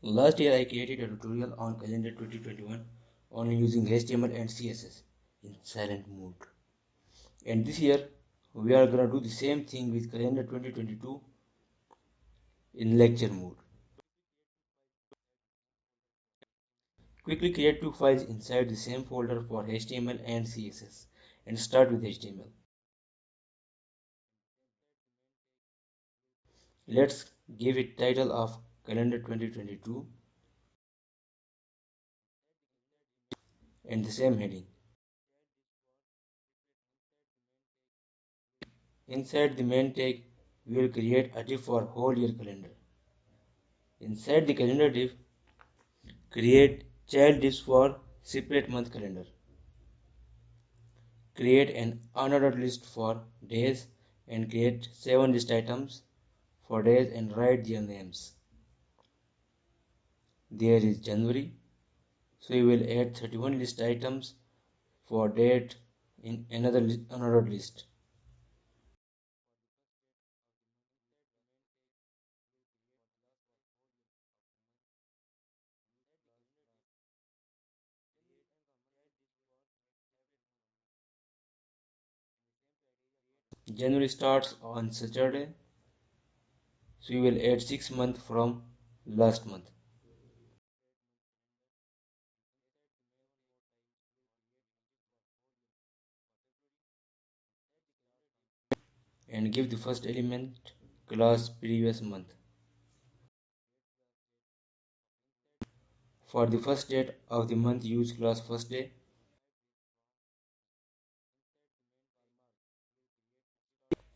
Last year I created a tutorial on calendar 2021 on using HTML and CSS in silent mode. And this year we are gonna do the same thing with calendar 2022 in lecture mode. Quickly create two files inside the same folder for HTML and CSS and start with HTML. Let's give it title of calendar 2022 and the same heading. Inside the main tag, we will create a div for whole year calendar. Inside the calendar div, create child divs for separate month calendar. Create an unordered list for days and create 7 list items for days and write their names. There is January, so we will add 31 list items for date in another unordered list. January starts on Saturday, so we will add 6 months from last month. And give the first element class previous month. For the first date of the month, use class first day.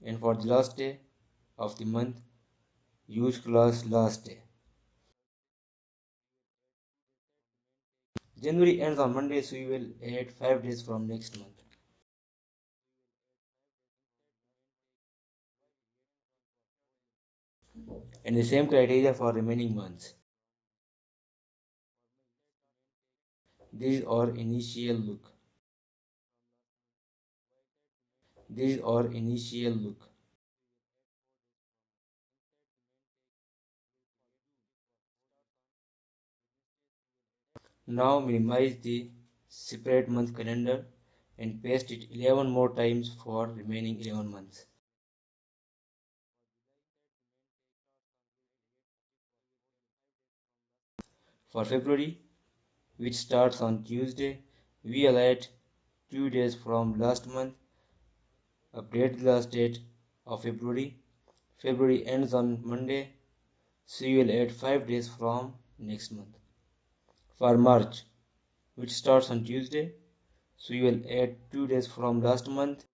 And for the last day of the month, use class last day. January ends on Monday, so we will add 5 days from next month. And the same criteria for remaining months. This is our initial look. This is our initial look. Now minimize the separate month calendar and paste it 11 more times for remaining 11 months. For February, which starts on Tuesday, we will add 2 days from last month. Update the last date of February. February ends on Monday, so you will add 5 days from next month. For March, which starts on Tuesday, so you will add 2 days from last month.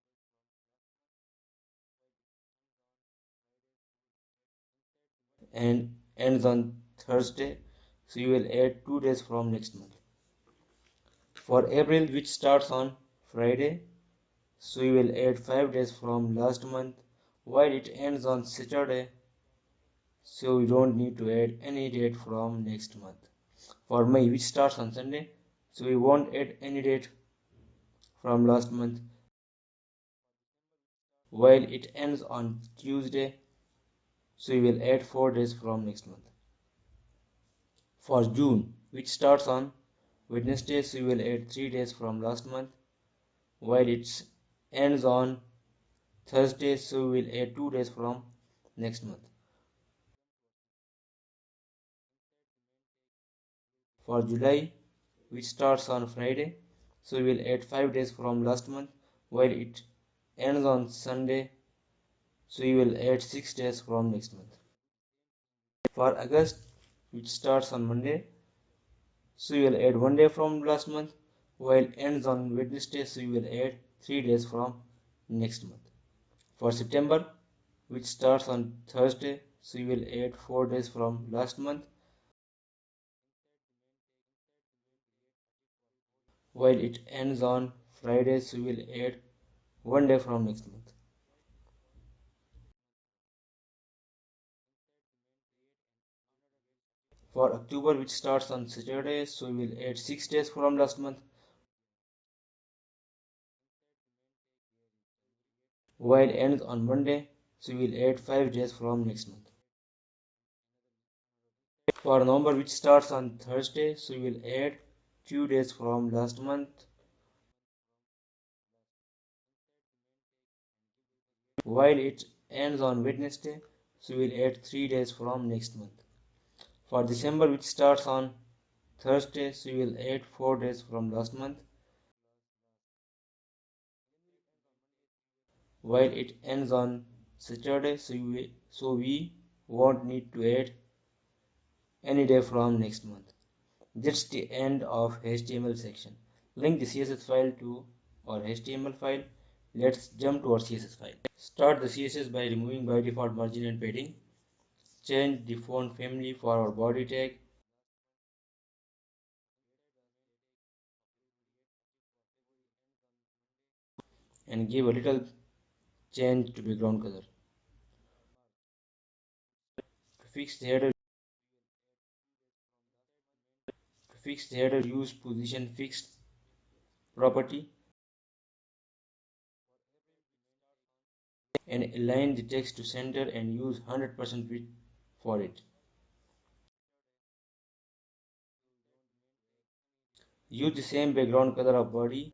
And ends on Thursday, so you will add 2 days from next month. For April, which starts on Friday, so you will add 5 days from last month, while it ends on Saturday, so you don't need to add any date from next month. For May, which starts on Sunday, so we won't add any date from last month, while it ends on Tuesday, so we will add 4 days from next month. For June, which starts on Wednesday, so we will add 3 days from last month, while it ends on Thursday, so we will add 2 days from next month. For July, which starts on Friday, so we will add 5 days from last month, while it ends on Sunday, so we will add 6 days from next month. For August, which starts on Monday, so we will add 1 day from last month, while ends on Wednesday, so we will add 3 days from next month. For September, which starts on Thursday, so we will add 4 days from last month, while it ends on Friday, so we will add 1 day from next month. For October, which starts on Saturday, so we will add 6 days from last month, while ends on Monday, so we will add 5 days from next month. For November, which starts on Thursday, so you will add 2 days from last month, while it ends on Wednesday, so you will add 3 days from next month. For December, which starts on Thursday, so you will add 4 days from last month, while it ends on Saturday, so we won't need to add any day from next month. That's the end of HTML section. Link the CSS file to our HTML file. Let's jump to our CSS file. Start the CSS by removing by default margin and padding. Change the font family for our body tag. And give a little change to background color. To fix the header, use position fixed property and align the text to center and use 100% width for it. Use the same background color of body,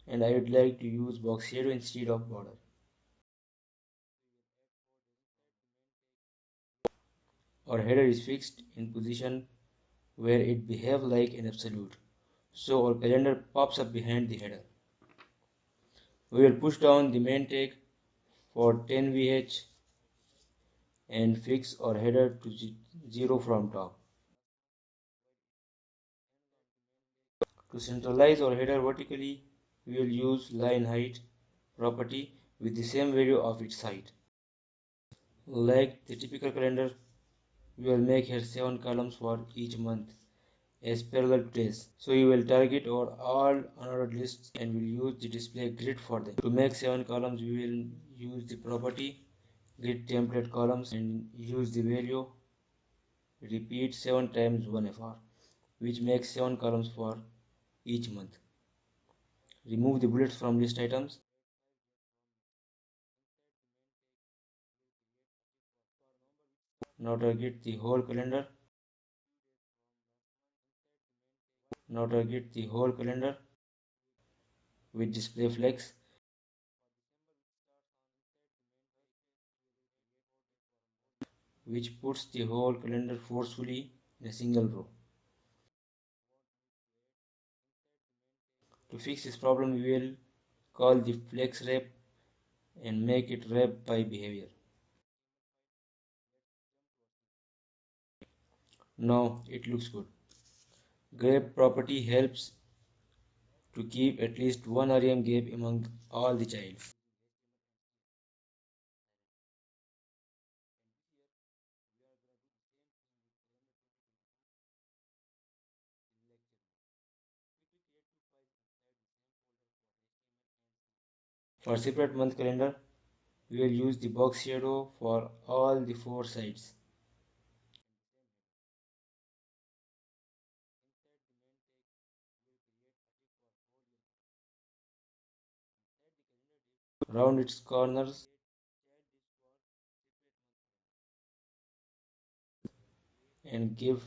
and I would like to use box shadow instead of border. Our header is fixed in position where it behaves like an absolute, so our calendar pops up behind the header. We will push down the main tag for 10 VH and fix our header to 0 from top. To centralize our header vertically, we will use line height property with the same value of its height. Like the typical calendar, we will make here 7 columns for each month as parallel to days. So you will target our all unordered lists and will use the display grid for them. To make 7 columns, we will use the property grid template columns and use the value repeat 7 times 1FR, which makes 7 columns for each month. Remove the bullets from list items. Now target the whole calendar. With display flex. Which puts the whole calendar forcefully in a single row. To fix this problem, we will call the flex wrap and make it wrap by behavior. Now it looks good. Grab property helps to keep at least one rem gap among all the child. For separate month calendar, we will use the box shadow for all the 4 sides. Round its corners and give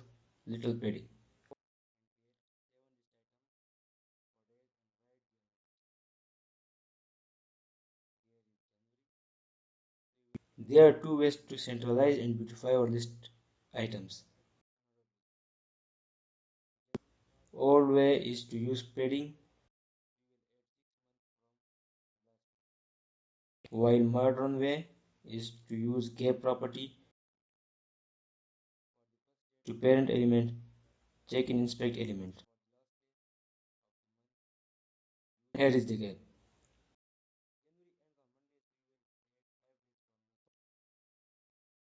little padding. There are 2 ways to centralize and beautify our list items. Old way is to use padding, while modern way is to use gap property to parent element, check and inspect element. Here is the gap.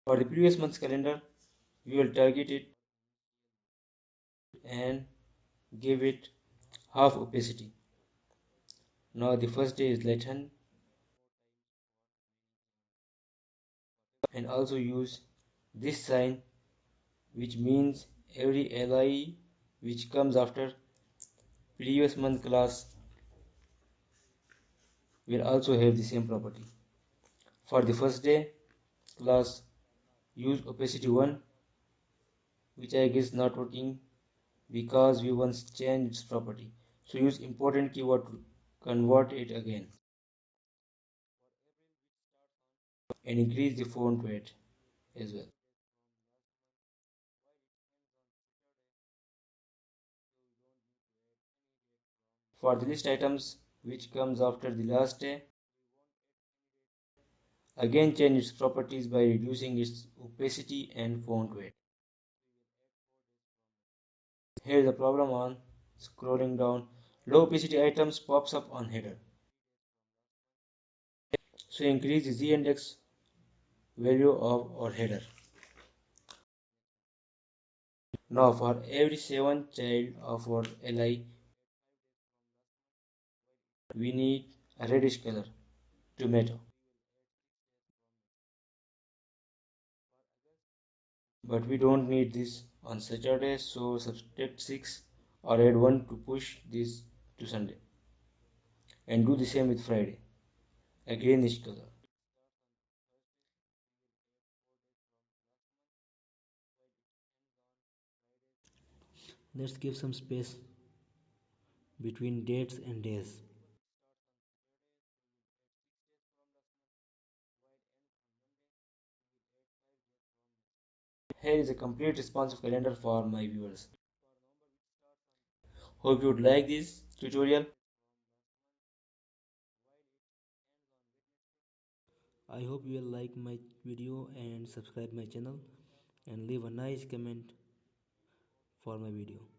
For the previous month's calendar, we will target it and give it half opacity. Now the first day is lightened and also use this sign, which means every li which comes after previous month class will also have the same property. For the first day, class use opacity 1, which I guess not working because we once changed its property. So use important keyword to convert it again and increase the font weight as well. For the list items which comes after the last day, again change its properties by reducing its opacity and font weight. Here is the problem on scrolling down. Low opacity items pops up on header. So increase the z-index value of our header. Now for every 7th child of our li, we need a reddish color, tomato. But we don't need this on Saturday, so subtract 6 or add 1 to push this to Sunday. And do the same with Friday, a greenish color. Let's give some space between dates and days. Here is a complete responsive calendar for my viewers. Hope you would like this tutorial. I hope you will like my video and subscribe my channel and leave a nice comment for my video.